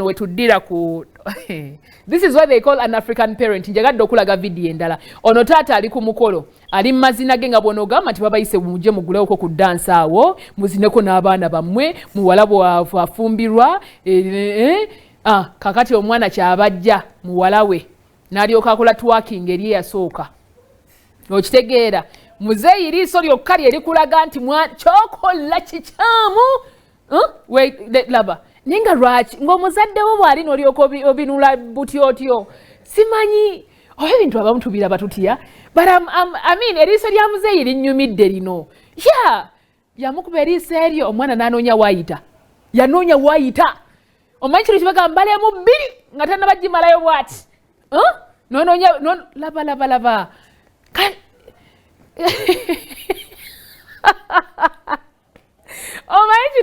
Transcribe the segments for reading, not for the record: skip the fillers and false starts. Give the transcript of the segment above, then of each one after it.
wetuddira ku this is what they call an African parent. Njagadde okulaga video endala. Ono taata ali ku mukolo. Ali mazina ge nga bw'onogamba nti babayise muje mugulewoko ku dance awo, muzineko n'abaana bammwe, muwala bw'afumbirwa, kakati omwana kyabajja muwala we. N'alyoka akola twerking eri eyasooka. Okitegeera. Muzeeyi liiso lyokka lye likulaga nti kyokola kikyamu. Wait, laba. Ninga lwaki ng'omuzadde wo bw'ali n'olyoka obinula butyotyo simanyi oba ebintu abamu tubiraba tutya but I mean eriiso lya muzeeyi linnyumidde lino yamukuba eriiso eryo omwana n'anoonya waayita yanoonya waayita omanyi kino kibagamba mbaleemu bbiri nga tannabagimalayo bw'ati n'onoonya laba omanyi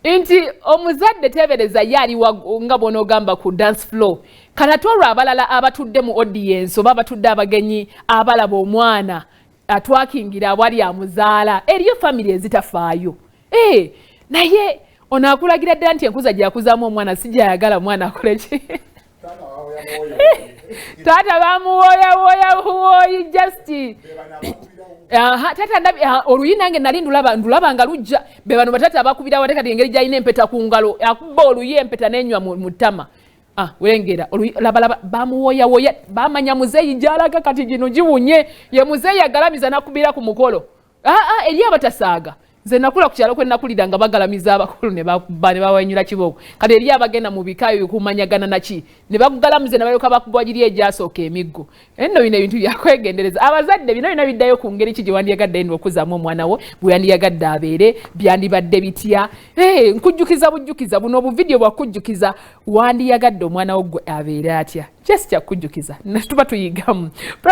nti omuzadde teebereza ye ali nga bw'onogamba ku dance floor kanatolwa abalala abatudde mu audience oba abatudde abagenyi abalaba omwana atwakingira abwali amuzaala eriyo family ezitafaayo naye ono akulagira ddala nti enkuza gyakuzaamu omwana si gyayagala mwana akoleki taata bamuwooyawoyi just tata ndabi oluyi nange nali ndulaba nga lujja be bano batata abakubira wate kati engeri gyalina empeta ku ngalo akuba oluyi empeta n'enywa mu ttama wengera laba bamuwooyawoya bamanya muzeeyi gy'alaga kati gino giwunye ye muzeeyi agalamiza nakubira ku mukolo eri abatasaaga nze nakula ku kyalo kwe nakulira nga bagalamiza abakulu ne bawenyula kibooko kati eri abagenda mu bika bikumanyagana naki ne bakugalamiza ne balyoka bakubwa giri egyasooka emiggo enno bino ebintu byakwegendereza abazadde bino bina biddayo ku ngeri ki gye wandiyagadde eno okuzaamu omwana wo bwe yandiyagadde abeere byandibadde bitya nkujjukiza bujjukiza buno obuvidiyo bwakujjukiza wandiyagadde omwana wo gwe abeere atya just kyakujjukiza tuba tuyigamu.